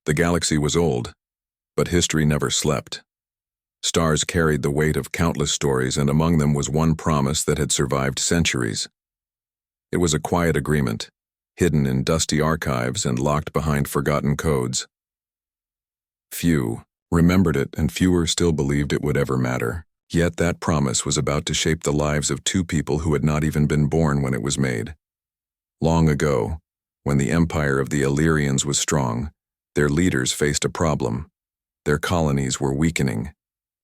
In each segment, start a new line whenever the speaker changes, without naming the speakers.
The galaxy was old, but history never slept. Stars carried the weight of countless stories, and among them was one promise that had survived centuries. It was a quiet agreement, hidden in dusty archives and locked behind forgotten codes. Few remembered it, and fewer still believed it would ever matter. Yet that promise was about to shape the lives of two people who had not even been born when it was made. Long ago, when the empire of the Illyrians was strong, their leaders faced a problem. Their colonies were weakening,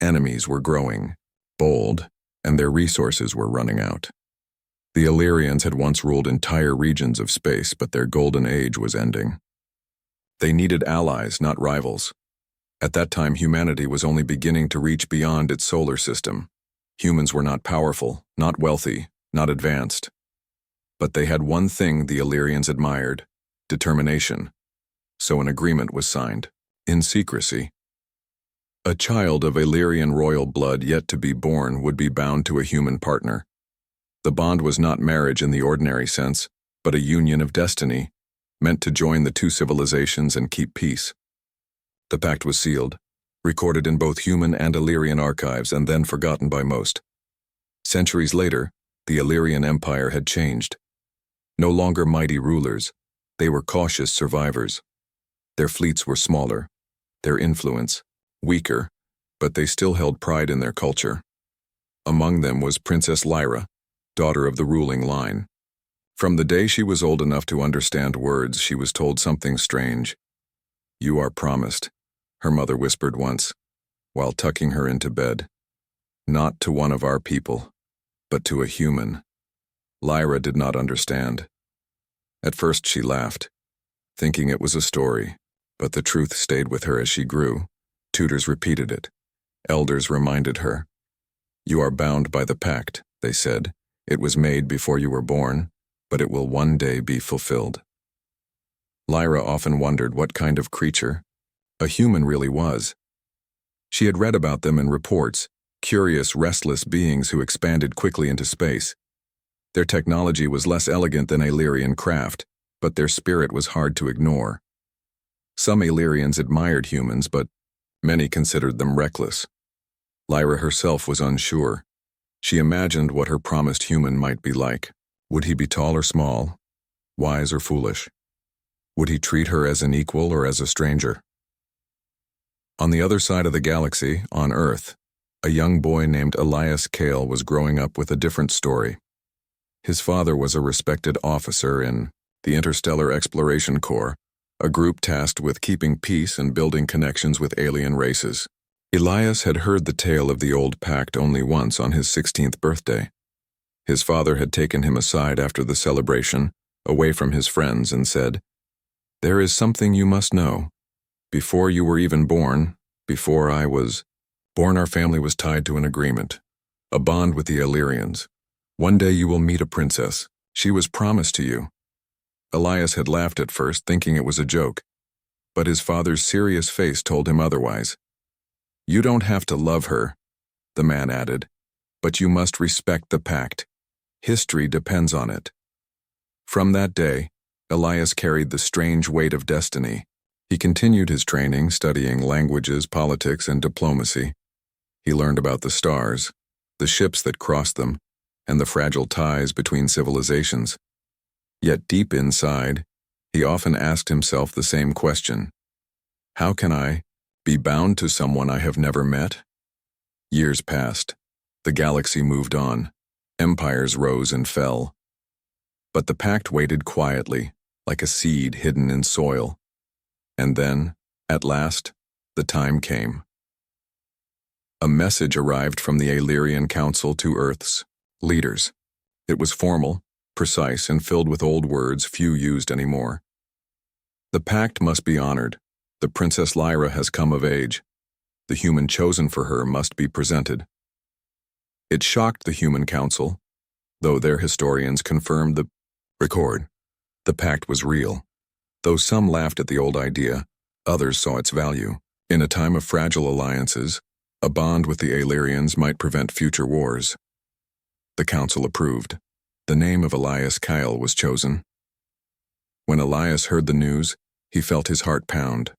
enemies were growing, bold, and their resources were running out. The Illyrians had once ruled entire regions of space, but their golden age was ending. They needed allies, not rivals. At that time, humanity was only beginning to reach beyond its solar system. Humans were not powerful, not wealthy, not advanced. But they had one thing the Illyrians admired: determination. So an agreement was signed, in secrecy. A child of Illyrian royal blood yet to be born would be bound to a human partner. The bond was not marriage in the ordinary sense, but a union of destiny, meant to join the two civilizations and keep peace. The pact was sealed, recorded in both human and Illyrian archives, and then forgotten by most. Centuries later, the Illyrian Empire had changed. No longer mighty rulers, they were cautious survivors. Their fleets were smaller, their influence weaker, but they still held pride in their culture. Among them was Princess Lyra, daughter of the ruling line. From the day she was old enough to understand words, she was told something strange. "You are promised," her mother whispered once, while tucking her into bed. "Not to one of our people, but to a human." Lyra did not understand. At first she laughed, thinking it was a story, but the truth stayed with her as she grew. Tutors repeated it. Elders reminded her. "You are bound by the pact," they said. "It was made before you were born, but it will one day be fulfilled." Lyra often wondered what kind of creature a human really was. She had read about them in reports, curious, restless beings who expanded quickly into space. Their technology was less elegant than Illyrian craft, but their spirit was hard to ignore. Some Illyrians admired humans, but many considered them reckless. Lyra herself was unsure. She imagined what her promised human might be like. Would he be tall or small, wise or foolish? Would he treat her as an equal or as a stranger? On the other side of the galaxy, on Earth, a young boy named Elias Kale was growing up with a different story. His father was a respected officer in the Interstellar Exploration Corps, a group tasked with keeping peace and building connections with alien races. Elias had heard the tale of the old pact only once, on his 16th birthday. His father had taken him aside after the celebration, away from his friends, and said, "There is something you must know. Before you were even born, before I was born, our family was tied to an agreement, a bond with the Illyrians. One day you will meet a princess. She was promised to you." Elias had laughed at first, thinking it was a joke, but his father's serious face told him otherwise. "You don't have to love her," the man added, "but you must respect the pact. History depends on it." From that day, Elias carried the strange weight of destiny. He continued his training, studying languages, politics, and diplomacy. He learned about the stars, the ships that crossed them, and the fragile ties between civilizations. Yet deep inside, he often asked himself the same question: how can I be bound to someone I have never met? Years passed. The galaxy moved on. Empires rose and fell. But the pact waited quietly, like a seed hidden in soil. And then, at last, the time came. A message arrived from the Illyrian Council to Earth's leaders. It was formal, precise, and filled with old words few used anymore. The pact must be honored. The Princess Lyra has come of age. The human chosen for her must be presented. It shocked the Human Council, though their historians confirmed the record. The pact was real. Though some laughed at the old idea, others saw its value. In a time of fragile alliances, a bond with the Illyrians might prevent future wars. The council approved. The name of Elias Kyle was chosen. When Elias heard the news, he felt his heart pound.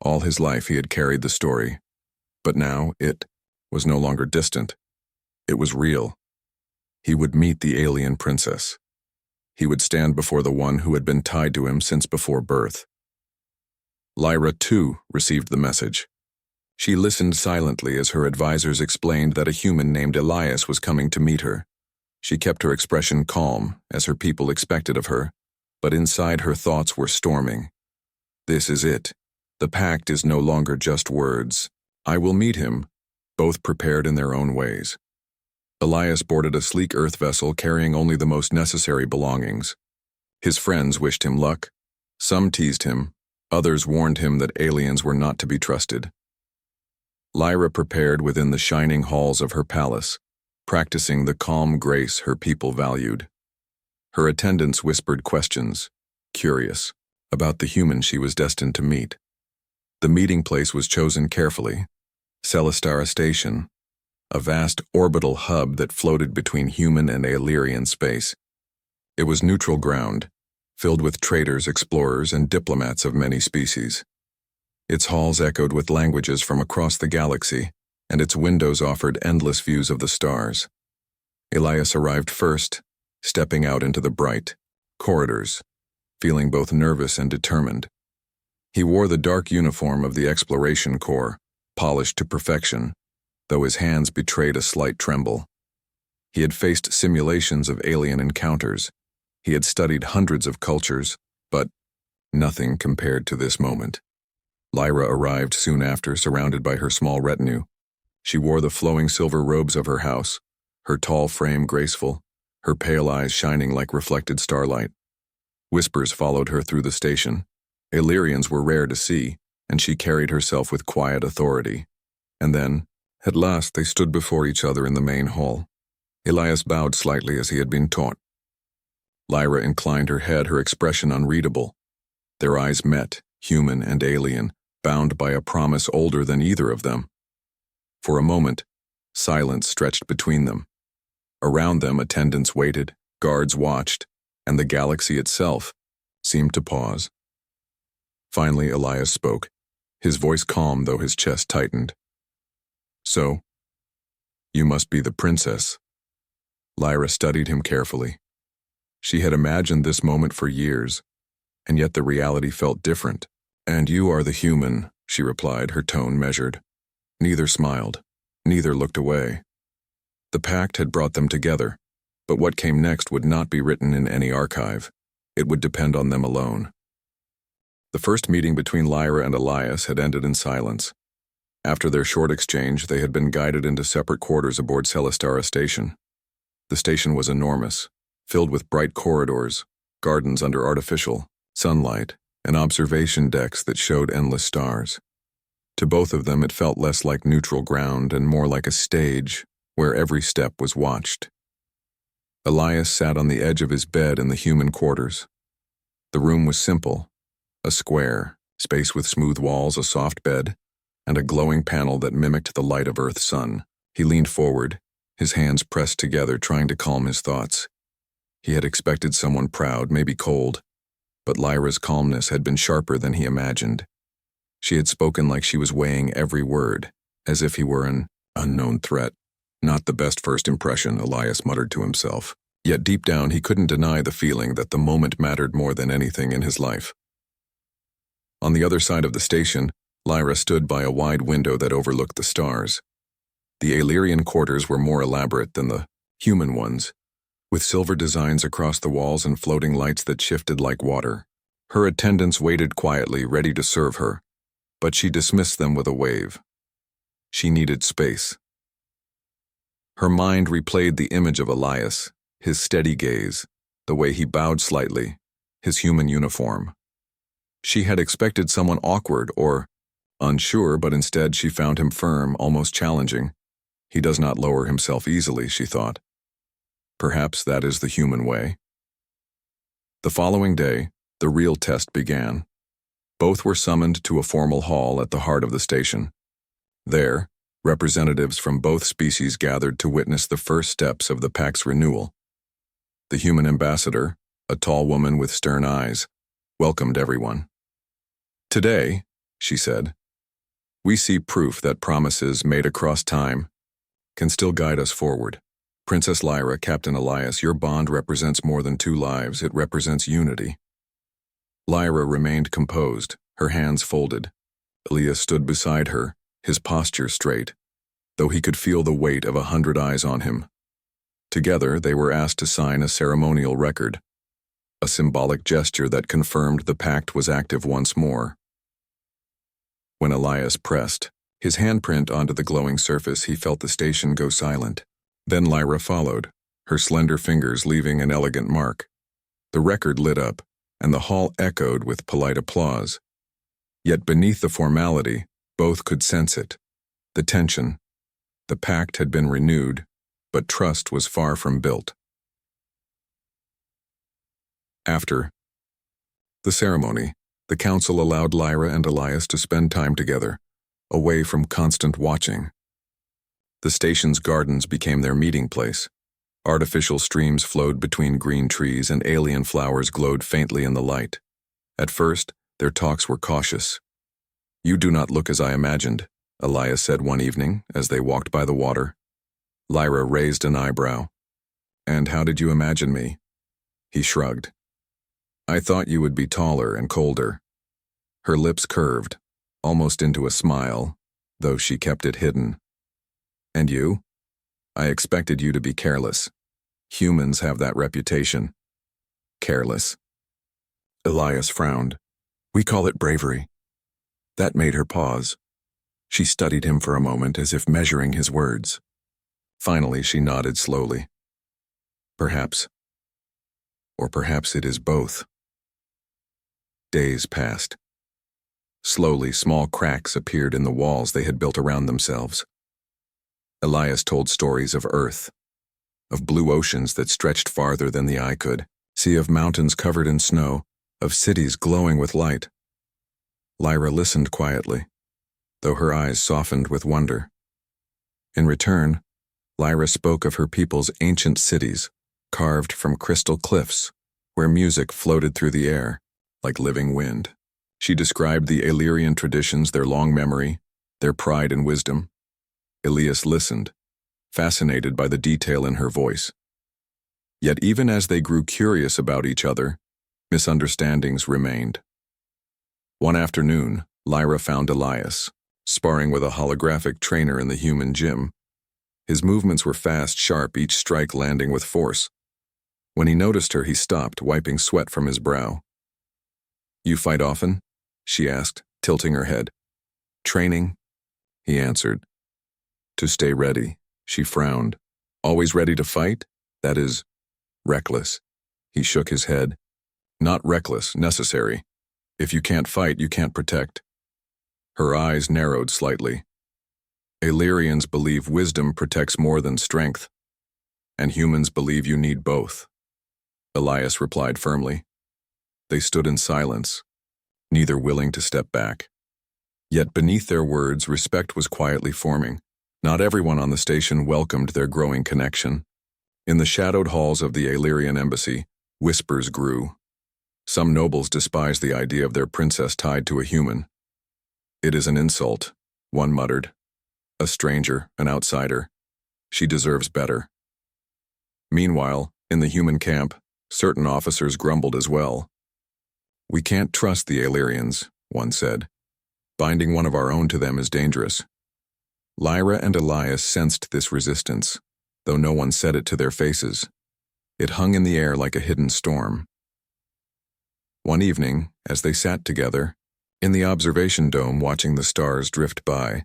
All his life he had carried the story, but now it was no longer distant. It was real. He would meet the alien princess. He would stand before the one who had been tied to him since before birth. Lyra, too, received the message. She listened silently as her advisors explained that a human named Elias was coming to meet her. She kept her expression calm, as her people expected of her, but inside her thoughts were storming. This is it. The pact is no longer just words. I will meet him, both prepared in their own ways. Elias boarded a sleek Earth vessel carrying only the most necessary belongings. His friends wished him luck. Some teased him. Others warned him that aliens were not to be trusted. Lyra prepared within the shining halls of her palace, practicing the calm grace her people valued. Her attendants whispered questions, curious, about the human she was destined to meet. The meeting place was chosen carefully, Celestara Station, a vast orbital hub that floated between human and Illyrian space. It was neutral ground, filled with traders, explorers, and diplomats of many species. Its halls echoed with languages from across the galaxy, and its windows offered endless views of the stars. Elias arrived first, stepping out into the bright corridors, feeling both nervous and determined. He wore the dark uniform of the Exploration Corps, polished to perfection, though his hands betrayed a slight tremble. He had faced simulations of alien encounters. He had studied hundreds of cultures, but nothing compared to this moment. Lyra arrived soon after, surrounded by her small retinue. She wore the flowing silver robes of her house, her tall frame graceful, her pale eyes shining like reflected starlight. Whispers followed her through the station. Illyrians were rare to see, and she carried herself with quiet authority. And then, at last, they stood before each other in the main hall. Elias bowed slightly as he had been taught. Lyra inclined her head, her expression unreadable. Their eyes met, human and alien, bound by a promise older than either of them. For a moment, silence stretched between them. Around them, attendants waited, guards watched, and the galaxy itself seemed to pause. Finally, Elias spoke, his voice calm though his chest tightened. So, you must be the princess. Lyra studied him carefully. She had imagined this moment for years, and yet the reality felt different. And you are the human, she replied, her tone measured. Neither smiled. Neither looked away. The pact had brought them together, but what came next would not be written in any archive. It would depend on them alone. The first meeting between Lyra and Elias had ended in silence. After their short exchange, they had been guided into separate quarters aboard Celestara Station. The station was enormous, filled with bright corridors, gardens under artificial sunlight, and observation decks that showed endless stars. To both of them, it felt less like neutral ground and more like a stage where every step was watched. Elias sat on the edge of his bed in the human quarters. The room was simple, a square, space with smooth walls, a soft bed, and a glowing panel that mimicked the light of Earth's sun. He leaned forward, his hands pressed together, trying to calm his thoughts. He had expected someone proud, maybe cold, but Lyra's calmness had been sharper than he imagined. She had spoken like she was weighing every word, as if he were an unknown threat. Not the best first impression, Elias muttered to himself. Yet deep down he couldn't deny the feeling that the moment mattered more than anything in his life. On the other side of the station, Lyra stood by a wide window that overlooked the stars. The Illyrian quarters were more elaborate than the human ones, with silver designs across the walls and floating lights that shifted like water. Her attendants waited quietly, ready to serve her, but she dismissed them with a wave. She needed space. Her mind replayed the image of Elias, his steady gaze, the way he bowed slightly, his human uniform. She had expected someone awkward or unsure, but instead she found him firm, almost challenging. He does not lower himself easily, she thought. Perhaps that is the human way. The following day, the real test began. Both were summoned to a formal hall at the heart of the station. There, representatives from both species gathered to witness the first steps of the pact's renewal. The human ambassador, a tall woman with stern eyes, welcomed everyone. Today, she said. We see proof that promises made across time can still guide us forward. Princess Lyra, Captain Elias, your bond represents more than 2 lives. It represents unity. Lyra remained composed, her hands folded. Elias stood beside her, his posture straight, though he could feel the weight of 100 eyes on him. Together, they were asked to sign a ceremonial record, a symbolic gesture that confirmed the pact was active once more. When Elias pressed his handprint onto the glowing surface, he felt the station go silent. Then Lyra followed, her slender fingers leaving an elegant mark. The record lit up, and the hall echoed with polite applause. Yet beneath the formality, both could sense it. The tension. The pact had been renewed, but trust was far from built. After the ceremony, the council allowed Lyra and Elias to spend time together, away from constant watching. The station's gardens became their meeting place. Artificial streams flowed between green trees and alien flowers glowed faintly in the light. At first, their talks were cautious. You do not look as I imagined, Elias said one evening as they walked by the water. Lyra raised an eyebrow. And how did you imagine me? He shrugged. I thought you would be taller and colder. Her lips curved, almost into a smile, though she kept it hidden. And you? I expected you to be careless. Humans have that reputation. Careless. Elias frowned. We call it bravery. That made her pause. She studied him for a moment as if measuring his words. Finally, she nodded slowly. Perhaps. Or perhaps it is both. Days passed. Slowly, small cracks appeared in the walls they had built around themselves. Elias told stories of Earth, of blue oceans that stretched farther than the eye could, of mountains covered in snow, of cities glowing with light. Lyra listened quietly, though her eyes softened with wonder. In return, Lyra spoke of her people's ancient cities, carved from crystal cliffs, where music floated through the air, like living wind. She described the Illyrian traditions, their long memory, their pride and wisdom. Elias listened, fascinated by the detail in her voice. Yet even as they grew curious about each other, misunderstandings remained. One afternoon, Lyra found Elias, sparring with a holographic trainer in the human gym. His movements were fast, sharp, each strike landing with force. When he noticed her, he stopped, wiping sweat from his brow. You fight often? She asked, tilting her head. Training, he answered. To stay ready, she frowned. Always ready to fight? That is reckless. He shook his head. Not reckless, necessary. If you can't fight, you can't protect. Her eyes narrowed slightly. Illyrians believe wisdom protects more than strength, and humans believe you need both. Elias replied firmly. They stood in silence, neither willing to step back. Yet beneath their words, respect was quietly forming. Not everyone on the station welcomed their growing connection. In the shadowed halls of the Illyrian embassy, whispers grew. Some nobles despised the idea of their princess tied to a human. It is an insult, one muttered. A stranger, an outsider. She deserves better. Meanwhile, in the human camp, certain officers grumbled as well. We can't trust the Illyrians, one said. Binding one of our own to them is dangerous. Lyra and Elias sensed this resistance, though no one said it to their faces. It hung in the air like a hidden storm. One evening, as they sat together, in the observation dome watching the stars drift by,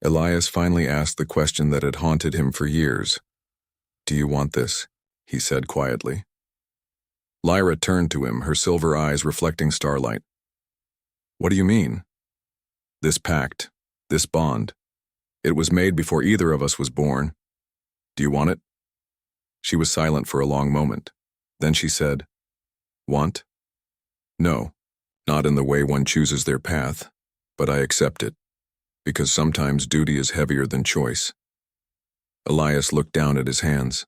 Elias finally asked the question that had haunted him for years. Do you want this? He said quietly. Lyra turned to him, her silver eyes reflecting starlight. What do you mean? This pact, this bond. It was made before either of us was born. Do you want it? She was silent for a long moment. Then she said, Want? No, not in the way one chooses their path, but I accept it, because sometimes duty is heavier than choice. Elias looked down at his hands.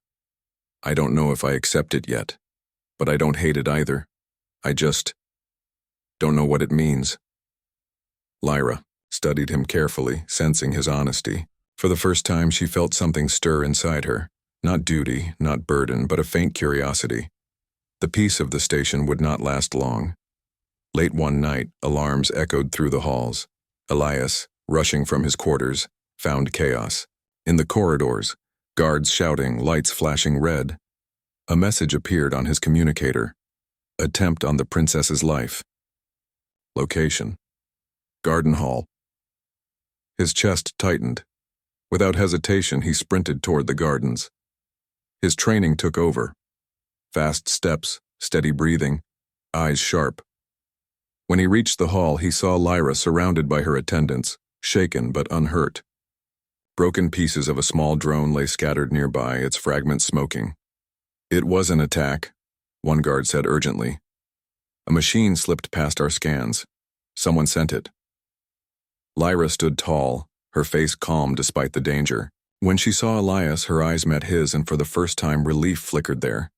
I don't know if I accept it yet, but I don't hate it either. I just don't know what it means. Lyra studied him carefully, sensing his honesty. For the first time, she felt something stir inside her. Not duty, not burden, but a faint curiosity. The peace of the station would not last long. Late one night, alarms echoed through the halls. Elias, rushing from his quarters, found chaos. In the corridors, guards shouting, lights flashing red. A message appeared on his communicator. Attempt on the princess's life. Location: Garden Hall. His chest tightened. Without hesitation, he sprinted toward the gardens. His training took over. Fast steps, steady breathing, eyes sharp. When he reached the hall, he saw Lyra surrounded by her attendants, shaken but unhurt. Broken pieces of a small drone lay scattered nearby, its fragments smoking. "It was an attack," one guard said urgently. "A machine slipped past our scans. Someone sent it." Lyra stood tall, her face calm despite the danger. When she saw Elias, her eyes met his, and for the first time relief flickered there.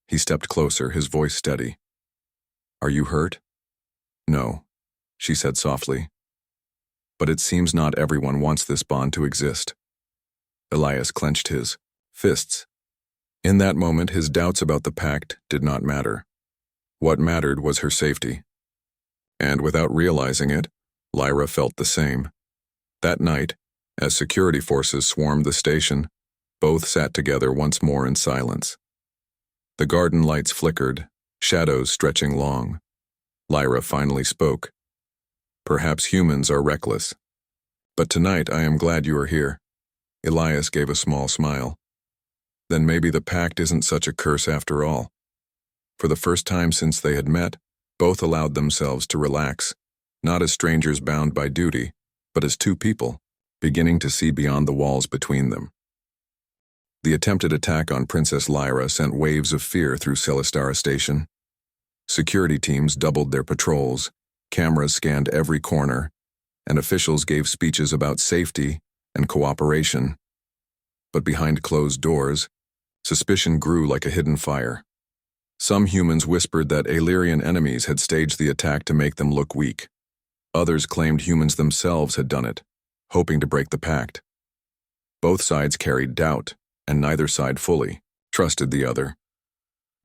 He stepped closer, his voice steady. "Are you hurt?" "No," she said softly. "But it seems not everyone wants this bond to exist." Elias clenched his fists. In that moment, his doubts about the pact did not matter. What mattered was her safety. And without realizing it, Lyra felt the same. That night, as security forces swarmed the station, both sat together once more in silence. The garden lights flickered, shadows stretching long. Lyra finally spoke. "Perhaps humans are reckless. But tonight I am glad you are here." Elias gave a small smile. Then maybe the pact isn't such a curse after all. For the first time since they had met, both allowed themselves to relax, not as strangers bound by duty, but as two people, beginning to see beyond the walls between them. The attempted attack on Princess Lyra sent waves of fear through Celestara Station. Security teams doubled their patrols, cameras scanned every corner, and officials gave speeches about safety and cooperation. But behind closed doors, suspicion grew like a hidden fire. Some humans whispered that Illyrian enemies had staged the attack to make them look weak. Others claimed humans themselves had done it, hoping to break the pact. Both sides carried doubt, and neither side fully trusted the other.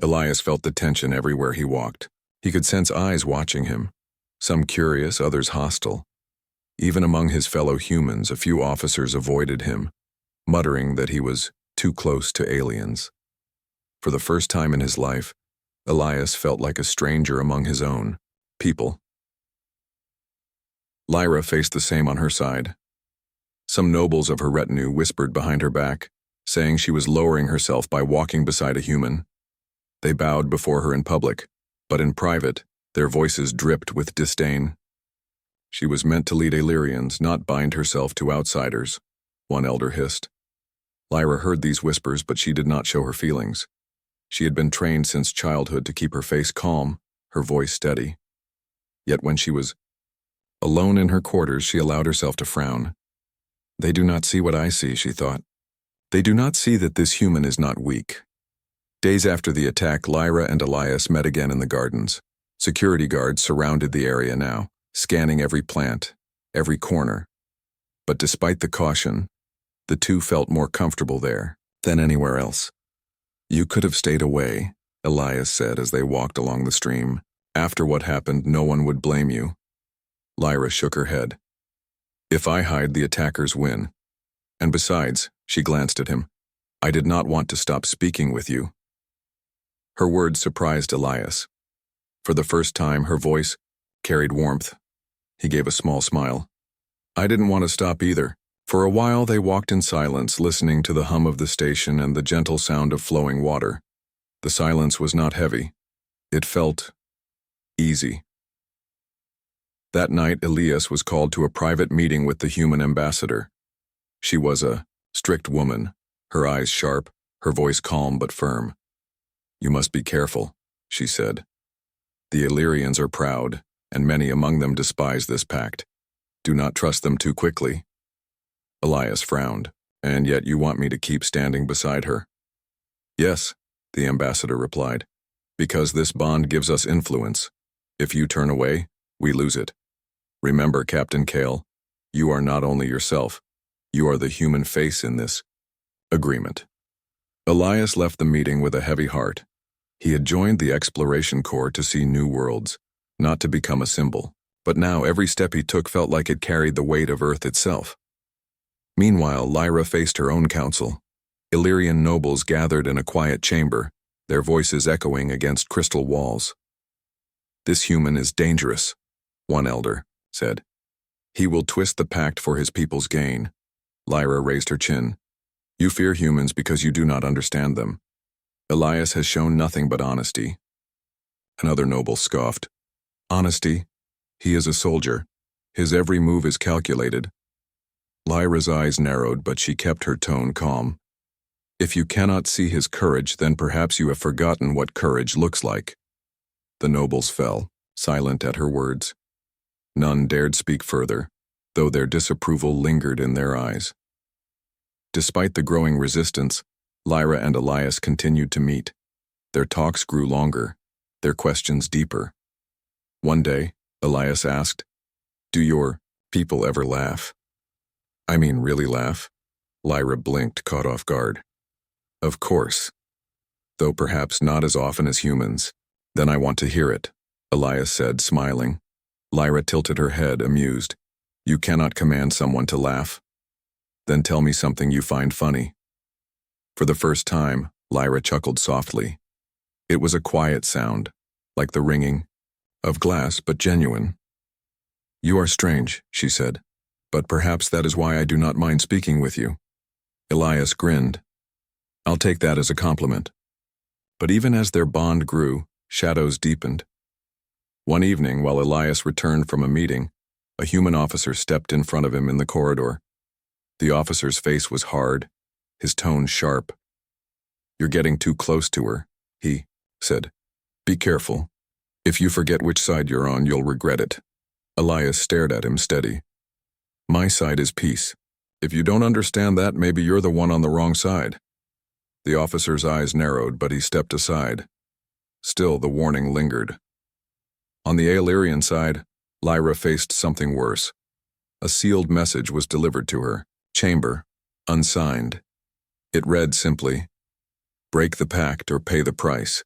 Elias felt the tension everywhere he walked. He could sense eyes watching him, some curious, others hostile. Even among his fellow humans, a few officers avoided him, muttering that he was too close to aliens. For the first time in his life, Elias felt like a stranger among his own people. Lyra faced the same on her side. Some nobles of her retinue whispered behind her back, saying she was lowering herself by walking beside a human. They bowed before her in public, but in private, their voices dripped with disdain. She was meant to lead Illyrians, not bind herself to outsiders, one elder hissed. Lyra heard these whispers, but she did not show her feelings. She had been trained since childhood to keep her face calm, her voice steady. Yet when she was alone in her quarters, she allowed herself to frown. They do not see what I see, she thought. They do not see that this human is not weak. Days after the attack, Lyra and Elias met again in the gardens. Security guards surrounded the area now, scanning every plant, every corner. But despite the caution, the two felt more comfortable there than anywhere else. "You could have stayed away," Elias said as they walked along the stream. "After what happened, no one would blame you." Lyra shook her head. "If I hide, the attackers win. And besides," she glanced at him, "I did not want to stop speaking with you." Her words surprised Elias. For the first time, her voice carried warmth. He gave a small smile. "I didn't want to stop either." For a while they walked in silence, listening to the hum of the station and the gentle sound of flowing water. The silence was not heavy. It felt easy. That night, Elias was called to a private meeting with the human ambassador. She was a strict woman, her eyes sharp, her voice calm but firm. "You must be careful," she said. "The Illyrians are proud, and many among them despise this pact. Do not trust them too quickly." Elias frowned. "And yet you want me to keep standing beside her?" "Yes," the ambassador replied, "because this bond gives us influence. If you turn away, we lose it. Remember, Captain Kale, you are not only yourself, you are the human face in this agreement. Elias left the meeting with a heavy heart. He had joined the Exploration Corps to see new worlds, not to become a symbol, but now every step he took felt like it carried the weight of Earth itself. Meanwhile, Lyra faced her own council. Illyrian nobles gathered in a quiet chamber, their voices echoing against crystal walls. "This human is dangerous," one elder said. "He will twist the pact for his people's gain." Lyra raised her chin. "You fear humans because you do not understand them. Elias has shown nothing but honesty." Another noble scoffed. "Honesty? He is a soldier. His every move is calculated." Lyra's eyes narrowed, but she kept her tone calm. "If you cannot see his courage, then perhaps you have forgotten what courage looks like." The nobles fell, silent at her words. None dared speak further, though their disapproval lingered in their eyes. Despite the growing resistance, Lyra and Elias continued to meet. Their talks grew longer, their questions deeper. One day, Elias asked, "Do your people ever laugh?" "I mean really laugh?" Lyra blinked, caught off guard. "Of course. Though perhaps not as often as humans." "Then I want to hear it," Elias said, smiling. Lyra tilted her head, amused. "You cannot command someone to laugh? Then tell me something you find funny." For the first time, Lyra chuckled softly. It was a quiet sound, like the ringing of glass, but genuine. "You are strange," she said, "but perhaps that is why I do not mind speaking with you." Elias grinned. "I'll take that as a compliment." But even as their bond grew, shadows deepened. One evening, while Elias returned from a meeting, a human officer stepped in front of him in the corridor. The officer's face was hard, his tone sharp. "You're getting too close to her," he said. "Be careful. If you forget which side you're on, you'll regret it." Elias stared at him, steady. "My side is peace. If you don't understand that, maybe you're the one on the wrong side." The officer's eyes narrowed, but he stepped aside. Still, the warning lingered. On the Illyrian side, Lyra faced something worse. A sealed message was delivered to her, chamber, unsigned. It read simply, "Break the pact or pay the price."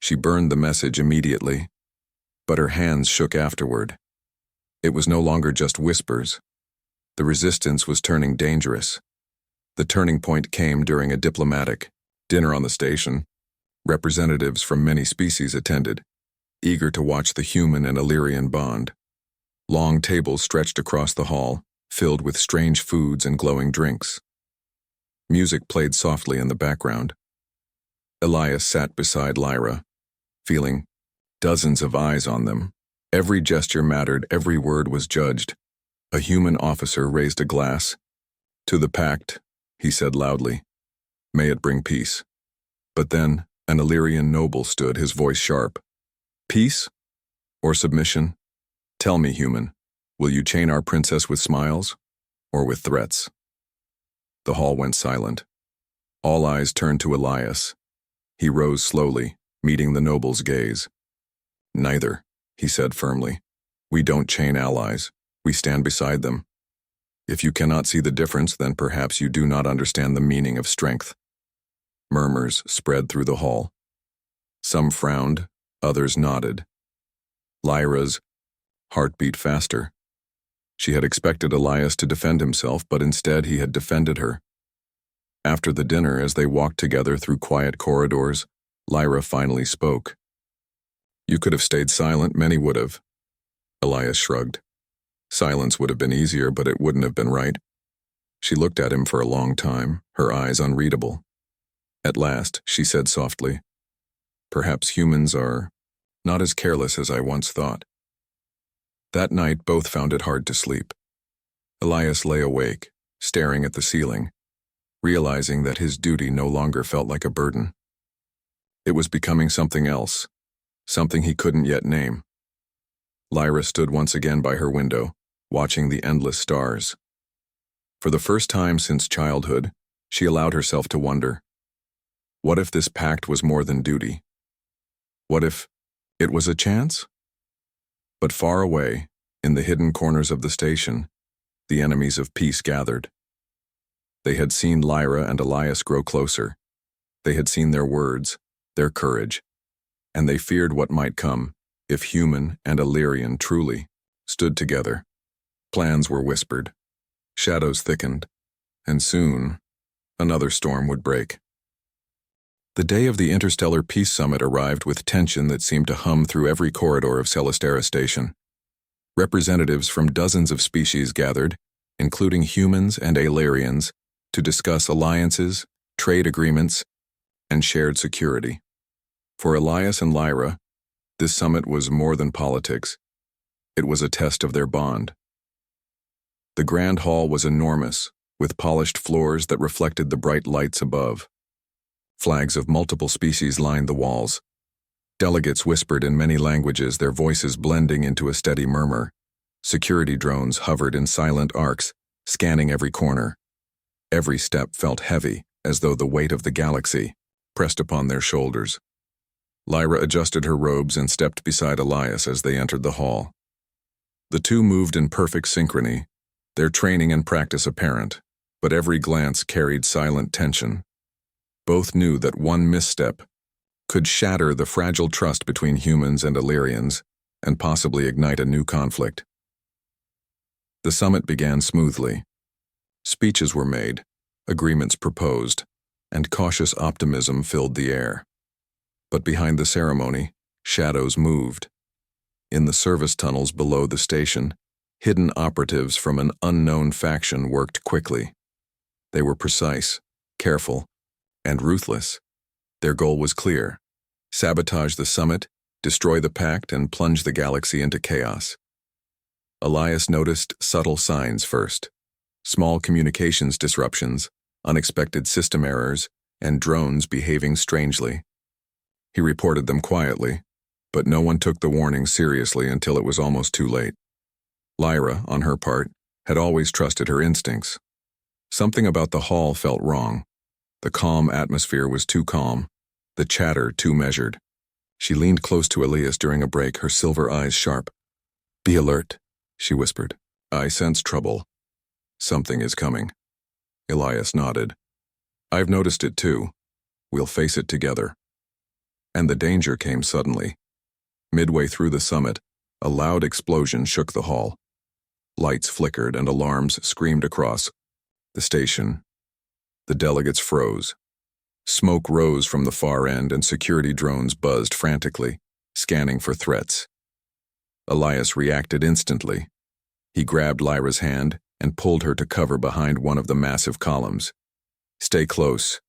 She burned the message immediately, but her hands shook afterward. It was no longer just whispers. The resistance was turning dangerous. The turning point came during a diplomatic dinner on the station. Representatives from many species attended, eager to watch the human and Illyrian bond. Long tables stretched across the hall, filled with strange foods and glowing drinks. Music played softly in the background. Elias sat beside Lyra, feeling dozens of eyes on them. Every gesture mattered, every word was judged. A human officer raised a glass. "To the pact," he said loudly. "May it bring peace." But then, an Illyrian noble stood, his voice sharp. "Peace? Or submission? Tell me, human, will you chain our princess with smiles, or with threats?" The hall went silent. All eyes turned to Elias. He rose slowly, meeting the noble's gaze. "Neither," he said firmly. "We don't chain allies, we stand beside them. If you cannot see the difference, then perhaps you do not understand the meaning of strength." Murmurs spread through the hall. Some frowned, others nodded. Lyra's heart beat faster. She had expected Elias to defend himself, but instead he had defended her. After the dinner, as they walked together through quiet corridors, Lyra finally spoke. "You could have stayed silent, many would have." Elias shrugged. "Silence would have been easier, but it wouldn't have been right." She looked at him for a long time, her eyes unreadable. At last, she said softly, "Perhaps humans are not as careless as I once thought." That night, both found it hard to sleep. Elias lay awake, staring at the ceiling, realizing that his duty no longer felt like a burden. It was becoming something else, something he couldn't yet name. Lyra stood once again by her window, watching the endless stars. For the first time since childhood, she allowed herself to wonder, what if this pact was more than duty? What if it was a chance? But far away, In the hidden corners of the station, the enemies of peace gathered. They had seen Lyra and Elias grow closer. They had seen their words, their courage, and they feared what might come if human and Illyrian truly stood together. Plans were whispered, shadows thickened, and soon another storm would break. The day of the Interstellar Peace Summit arrived with tension that seemed to hum through every corridor of Celestera Station. Representatives from dozens of species gathered, including humans and Illyrians, to discuss alliances, trade agreements, and shared security. For Elias and Lyra, this summit was more than politics. It was a test of their bond. The grand hall was enormous, with polished floors that reflected the bright lights above. Flags of multiple species lined the walls. Delegates whispered in many languages, their voices blending into a steady murmur. Security drones hovered in silent arcs, scanning every corner. Every step felt heavy, as though the weight of the galaxy pressed upon their shoulders. Lyra adjusted her robes and stepped beside Elias as they entered the hall. The two moved in perfect synchrony, their training and practice apparent, but every glance carried silent tension. Both knew that one misstep could shatter the fragile trust between humans and Illyrians and possibly ignite a new conflict. The summit began smoothly. Speeches were made, agreements proposed, and cautious optimism filled the air. But behind the ceremony, shadows moved. In the service tunnels below the station, hidden operatives from an unknown faction worked quickly. They were precise, careful, and ruthless. Their goal was clear: sabotage the summit, destroy the pact, and plunge the galaxy into chaos. Elias noticed subtle signs first: small communications disruptions, unexpected system errors, and drones behaving strangely. He reported them quietly, but no one took the warning seriously until it was almost too late. Lyra, on her part, had always trusted her instincts. Something about the hall felt wrong. The calm atmosphere was too calm, the chatter too measured. She leaned close to Elias during a break, her silver eyes sharp. "Be alert," she whispered. "I sense trouble. Something is coming." Elias nodded. "I've noticed it too. We'll face it together." And the danger came suddenly. Midway through the summit, a loud explosion shook the hall. Lights flickered and alarms screamed across the station. The delegates froze. Smoke rose from the far end and security drones buzzed frantically, scanning for threats. Elias reacted instantly. He grabbed Lyra's hand and pulled her to cover behind one of the massive columns. "Stay close,"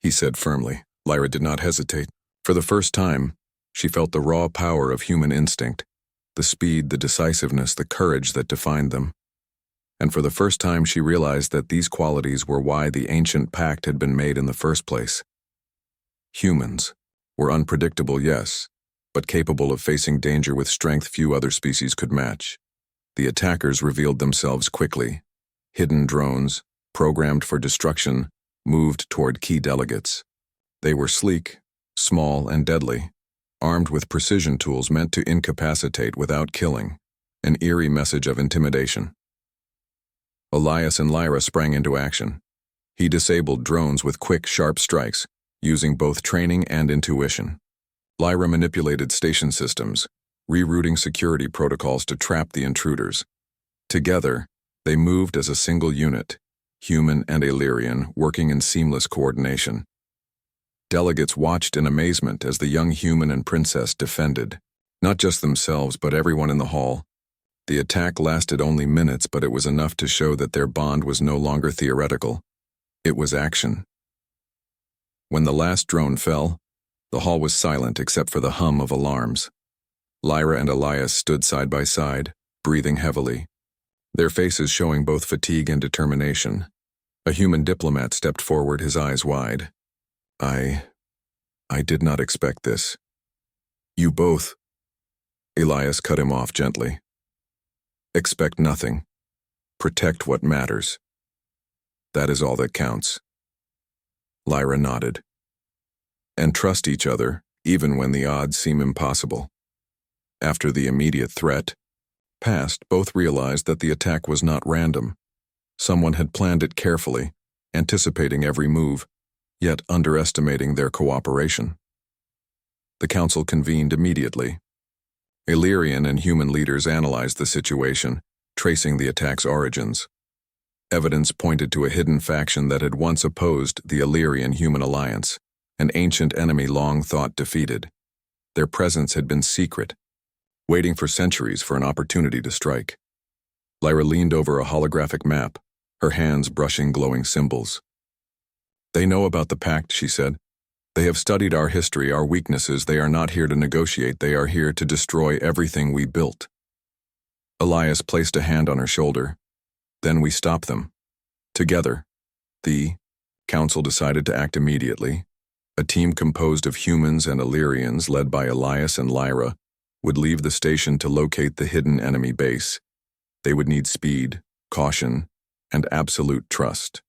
he said firmly. Lyra did not hesitate. For the first time, she felt the raw power of human instinct, the speed, the decisiveness, the courage that defined them. And for the first time she realized that these qualities were why the ancient pact had been made in the first place. Humans were unpredictable, yes, but capable of facing danger with strength few other species could match. The attackers revealed themselves quickly. Hidden drones, programmed for destruction, moved toward key delegates. They were sleek, small, and deadly, armed with precision tools meant to incapacitate without killing, an eerie message of intimidation. Elias and Lyra sprang into action. He disabled drones with quick, sharp strikes, using both training and intuition. Lyra manipulated station systems, rerouting security protocols to trap the intruders. Together, they moved as a single unit, human and Illyrian, working in seamless coordination. Delegates watched in amazement as the young human and princess defended, not just themselves but everyone in the hall. The attack lasted only minutes, but it was enough to show that their bond was no longer theoretical. It was action. When the last drone fell, the hall was silent except for the hum of alarms. Lyra and Elias stood side by side, breathing heavily, their faces showing both fatigue and determination. A human diplomat stepped forward, his eyes wide. I did not expect this." "You both..." Elias cut him off gently. "Expect nothing. Protect what matters. That is all that counts." Lyra nodded. "And trust each other, even when the odds seem impossible. After the immediate threat, Past, both realized that the attack was not random. Someone had planned it carefully, anticipating every move, yet underestimating their cooperation. The council convened immediately. Illyrian and human leaders analyzed the situation, tracing the attack's origins. Evidence pointed to a hidden faction that had once opposed the Illyrian-human alliance, an ancient enemy long thought defeated. Their presence had been secret, waiting for centuries for an opportunity to strike. Lyra leaned over a holographic map, her hands brushing glowing symbols. "They know about the pact," she said. "They have studied our history, our weaknesses. They are not here to negotiate. They are here to destroy everything we built." Elias placed a hand on her shoulder. "Then we stop them. Together." The council decided to act immediately. A team composed of humans and Illyrians, led by Elias and Lyra, would leave the station to locate the hidden enemy base. They would need speed, caution, and absolute trust.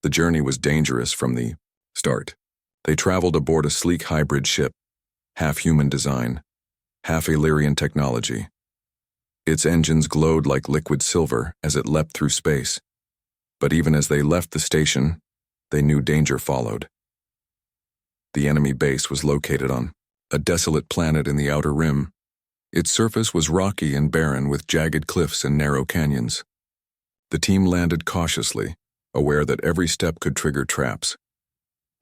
The journey was dangerous from the start. They traveled aboard a sleek hybrid ship, half human design, half Illyrian technology. Its engines glowed like liquid silver as it leapt through space. But even as they left the station, they knew danger followed. The enemy base was located on a desolate planet in the outer rim. Its surface was rocky and barren with jagged cliffs and narrow canyons. The team landed cautiously, aware that every step could trigger traps.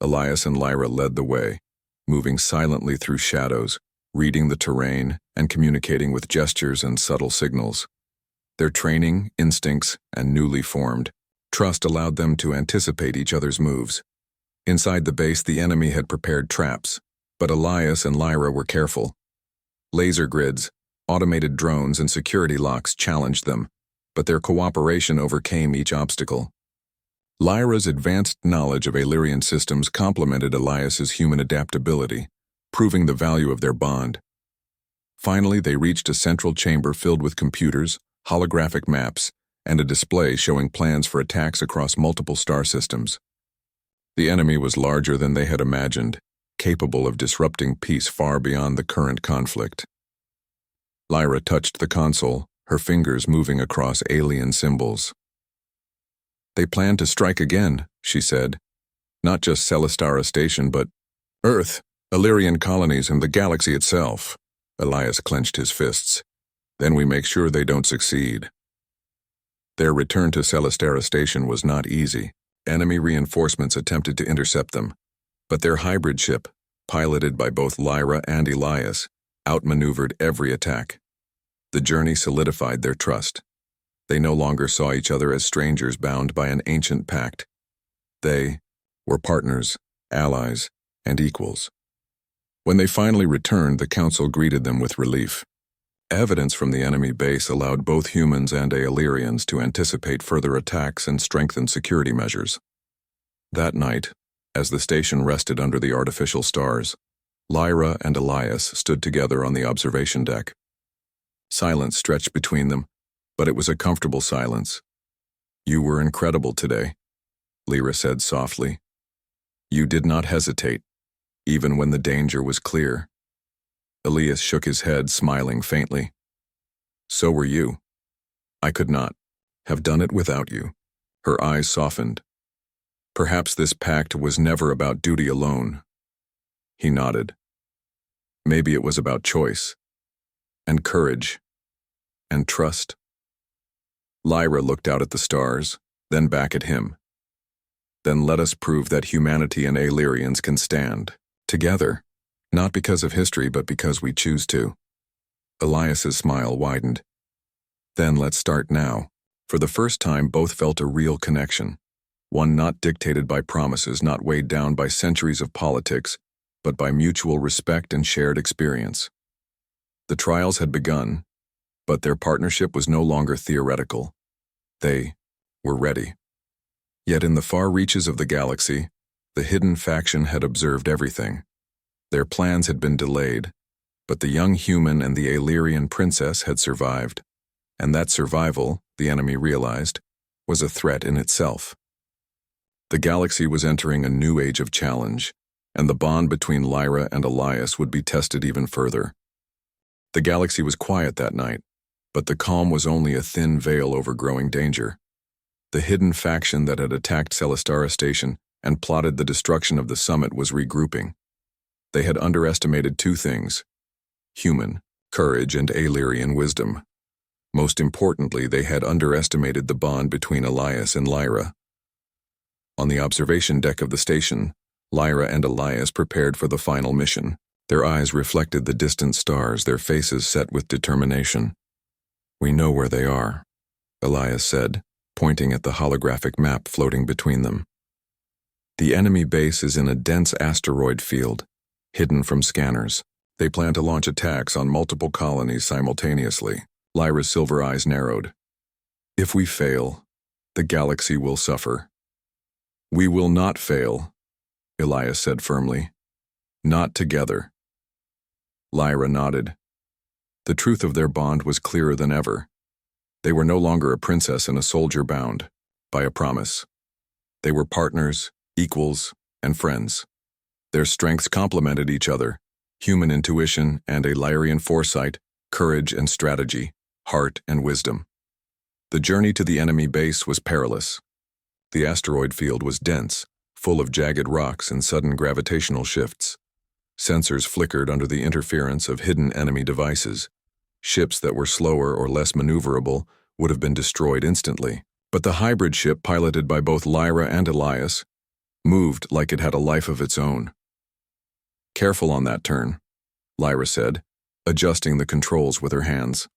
Elias and Lyra led the way, moving silently through shadows, reading the terrain, and communicating with gestures and subtle signals. Their training, instincts, and newly formed trust allowed them to anticipate each other's moves. Inside the base, the enemy had prepared traps, but Elias and Lyra were careful. Laser grids, automated drones, and security locks challenged them, but their cooperation overcame each obstacle. Lyra's advanced knowledge of Illyrian systems complemented Elias's human adaptability, proving the value of their bond. Finally, they reached a central chamber filled with computers, holographic maps, and a display showing plans for attacks across multiple star systems. The enemy was larger than they had imagined, capable of disrupting peace far beyond the current conflict. Lyra touched the console, her fingers moving across alien symbols. "They plan to strike again," she said. "Not just Celestara Station, but Earth, Illyrian colonies, and the galaxy itself." Elias clenched his fists. "Then we make sure they don't succeed." Their return to Celestara Station was not easy. Enemy reinforcements attempted to intercept them, but their hybrid ship, piloted by both Lyra and Elias, outmaneuvered every attack. The journey solidified their trust. They no longer saw each other as strangers bound by an ancient pact. They were partners, allies, and equals. When they finally returned, the council greeted them with relief. Evidence from the enemy base allowed both humans and Illyrians to anticipate further attacks and strengthen security measures. That night, as the station rested under the artificial stars, Lyra and Elias stood together on the observation deck. Silence stretched between them, but it was a comfortable silence. "You were incredible today," Lyra said softly. "You did not hesitate, even when the danger was clear." Elias shook his head, smiling faintly. "So were you. I could not have done it without you." Her eyes softened. "Perhaps this pact was never about duty alone." He nodded. "Maybe it was about choice, and courage, and trust." Lyra looked out at the stars, then back at him. "Then let us prove that humanity and Illyrians can stand together. Not because of history, but because we choose to." Elias's smile widened. "Then let's start now." For the first time, both felt a real connection. One not dictated by promises, not weighed down by centuries of politics, but by mutual respect and shared experience. The trials had begun, but their partnership was no longer theoretical. They were ready. Yet in the far reaches of the galaxy, the hidden faction had observed everything. Their plans had been delayed, but the young human and the Illyrian princess had survived, and that survival, the enemy realized, was a threat in itself. The galaxy was entering a new age of challenge, and the bond between Lyra and Elias would be tested even further. The galaxy was quiet that night, But the calm was only a thin veil over growing danger. The hidden faction that had attacked Celestara Station and plotted the destruction of the summit was regrouping. They had underestimated two things: human courage and Illyrian wisdom. Most importantly, they had underestimated the bond between Elias and Lyra. On the observation deck of the station, Lyra and Elias prepared for the final mission. Their eyes reflected the distant stars, their faces set with determination. "We know where they are," Elias said, pointing at the holographic map floating between them. "The enemy base is in a dense asteroid field, hidden from scanners. They plan to launch attacks on multiple colonies simultaneously." Lyra's silver eyes narrowed. "If we fail, the galaxy will suffer." "We will not fail," Elias said firmly. "Not together." Lyra nodded. The truth of their bond was clearer than ever. They were no longer a princess and a soldier bound by a promise. They were partners, equals, and friends. Their strengths complemented each other: human intuition and Illyrian foresight, courage and strategy, heart and wisdom. The journey to the enemy base was perilous. The asteroid field was dense, full of jagged rocks and sudden gravitational shifts. Sensors flickered under the interference of hidden enemy devices. Ships that were slower or less maneuverable would have been destroyed instantly. But the hybrid ship, piloted by both Lyra and Elias, moved like it had a life of its own. "Careful on that turn," Lyra said, adjusting the controls with her hands.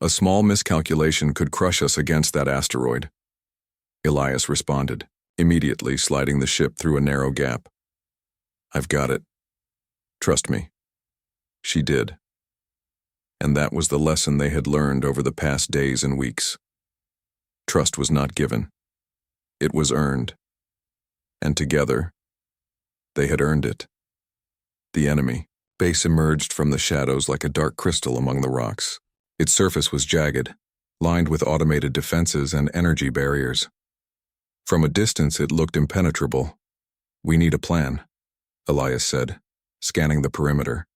"A small miscalculation could crush us against that asteroid." Elias responded, immediately sliding the ship through a narrow gap. "I've got it. Trust me." She did. And that was the lesson they had learned over the past days and weeks. Trust was not given. It was earned. And together, they had earned it. The enemy base emerged from the shadows like a dark crystal among the rocks. Its surface was jagged, lined with automated defenses and energy barriers. From a distance, it looked impenetrable. "We need a plan," Elias said, scanning the perimeter.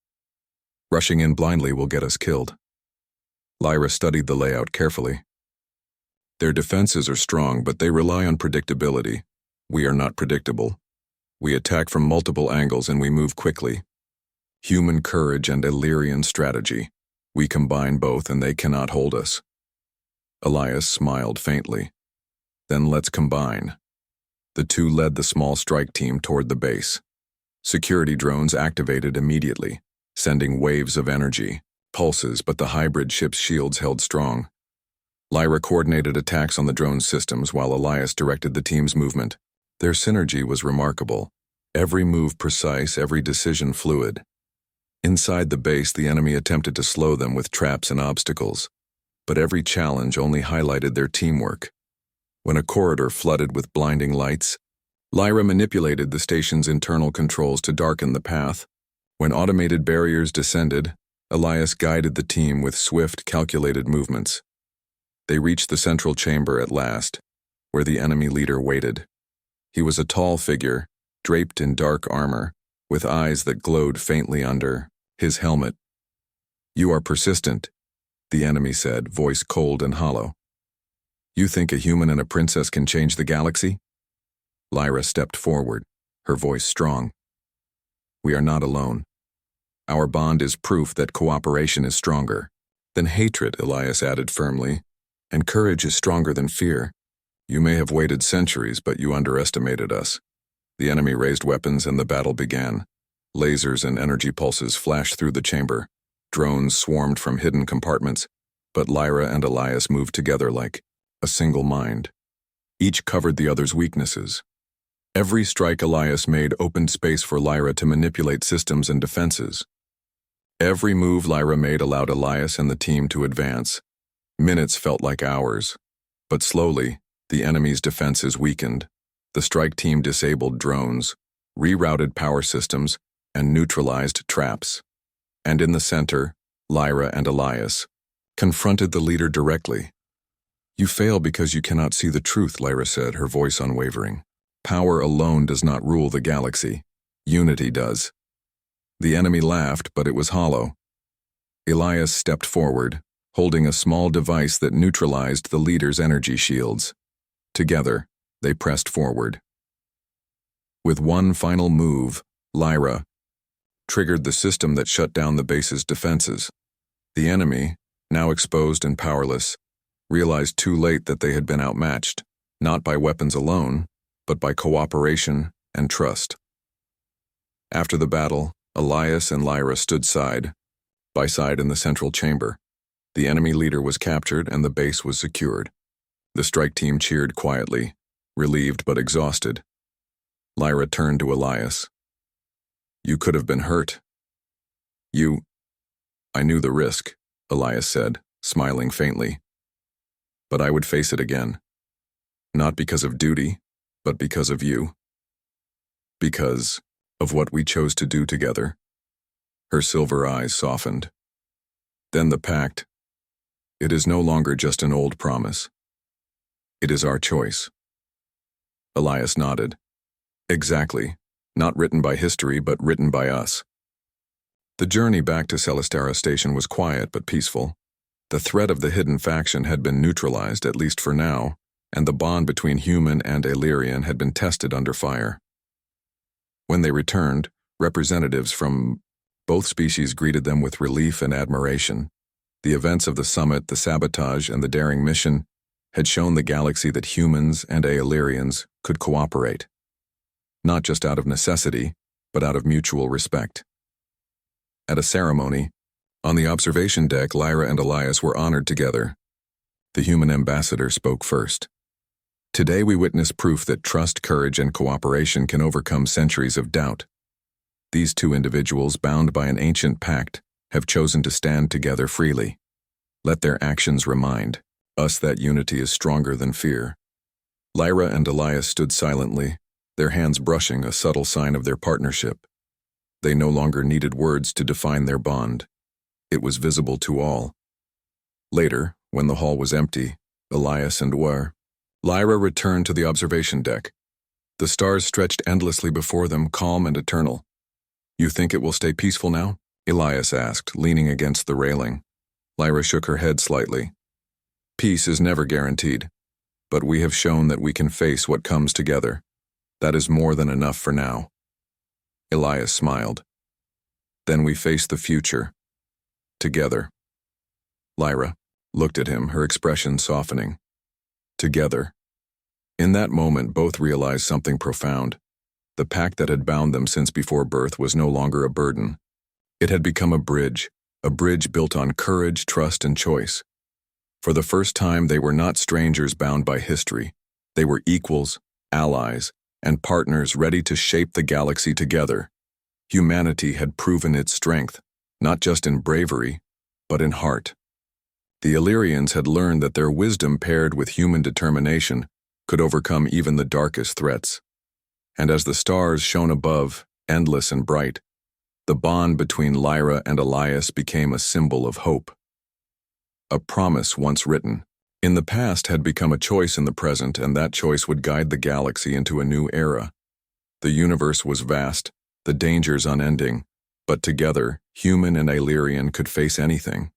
"Rushing in blindly will get us killed." Lyra studied the layout carefully. "Their defenses are strong, but they rely on predictability. We are not predictable. We attack from multiple angles and we move quickly. Human courage and Illyrian strategy. We combine both and they cannot hold us." Elias smiled faintly. "Then let's combine." The two led the small strike team toward the base. Security drones activated immediately, sending waves of energy, pulses, but the hybrid ship's shields held strong. Lyra coordinated attacks on the drone systems while Elias directed the team's movement. Their synergy was remarkable. Every move precise, every decision fluid. Inside the base, the enemy attempted to slow them with traps and obstacles, but every challenge only highlighted their teamwork. When a corridor flooded with blinding lights, Lyra manipulated the station's internal controls to darken the path. When automated barriers descended, Elias guided the team with swift, calculated movements. They reached the central chamber at last, where the enemy leader waited. He was a tall figure, draped in dark armor, with eyes that glowed faintly under his helmet. "You are persistent," the enemy said, voice cold and hollow. "You think a human and a princess can change the galaxy?" Lyra stepped forward, her voice strong. "We are not alone. Our bond is proof that cooperation is stronger than hatred," Elias added firmly, "and courage is stronger than fear. You may have waited centuries, but you underestimated us." The enemy raised weapons and the battle began. Lasers and energy pulses flashed through the chamber. Drones swarmed from hidden compartments, but Lyra and Elias moved together like a single mind. Each covered the other's weaknesses. Every strike Elias made opened space for Lyra to manipulate systems and defenses. Every move Lyra made allowed Elias and the team to advance. Minutes felt like hours, but slowly, the enemy's defenses weakened. The strike team disabled drones, rerouted power systems, and neutralized traps. And in the center, Lyra and Elias confronted the leader directly. "You fail because you cannot see the truth," Lyra said, her voice unwavering. "Power alone does not rule the galaxy. Unity does." The enemy laughed, but it was hollow. Elias stepped forward, holding a small device that neutralized the leader's energy shields. Together, they pressed forward. With one final move, Lyra triggered the system that shut down the base's defenses. The enemy, now exposed and powerless, realized too late that they had been outmatched, not by weapons alone, but by cooperation and trust. After the battle, Elias and Lyra stood side by side in the central chamber. The enemy leader was captured and the base was secured. The strike team cheered quietly, relieved but exhausted. Lyra turned to Elias. "You could have been hurt." "I knew the risk," Elias said, smiling faintly. "But I would face it again. Not because of duty, but because of you. Because of what we chose to do together." Her silver eyes softened. "Then the pact. It is no longer just an old promise. It is our choice." Elias nodded. "Exactly. Not written by history, but written by us." The journey back to Celestara Station was quiet but peaceful. The threat of the hidden faction had been neutralized, at least for now, and the bond between human and Illyrian had been tested under fire. When they returned, representatives from both species greeted them with relief and admiration. The events of the summit, the sabotage, and the daring mission had shown the galaxy that humans and Illyrians could cooperate. Not just out of necessity, but out of mutual respect. At a ceremony, on the observation deck, Lyra and Elias were honored together. The human ambassador spoke first. "Today we witness proof that trust, courage, and cooperation can overcome centuries of doubt. These two individuals, bound by an ancient pact, have chosen to stand together freely. Let their actions remind us that unity is stronger than fear." Lyra and Elias stood silently, their hands brushing, a subtle sign of their partnership. They no longer needed words to define their bond. It was visible to all. Later, when the hall was empty, Elias and Lyra returned to the observation deck. The stars stretched endlessly before them, calm and eternal. "You think it will stay peaceful now?" Elias asked, leaning against the railing. Lyra shook her head slightly. "Peace is never guaranteed, but we have shown that we can face what comes together. That is more than enough for now." Elias smiled. "Then we face the future. Together." Lyra looked at him, her expression softening. Together. In that moment, both realized something profound. The pact that had bound them since before birth was no longer a burden. It had become a bridge built on courage, trust, and choice. For the first time, they were not strangers bound by history. They were equals, allies, and partners ready to shape the galaxy together. Humanity had proven its strength, not just in bravery, but in heart. The Illyrians had learned that their wisdom paired with human determination could overcome even the darkest threats. And as the stars shone above, endless and bright, the bond between Lyra and Elias became a symbol of hope. A promise once written, in the past, had become a choice in the present, and that choice would guide the galaxy into a new era. The universe was vast, the dangers unending, but together, human and Illyrian could face anything.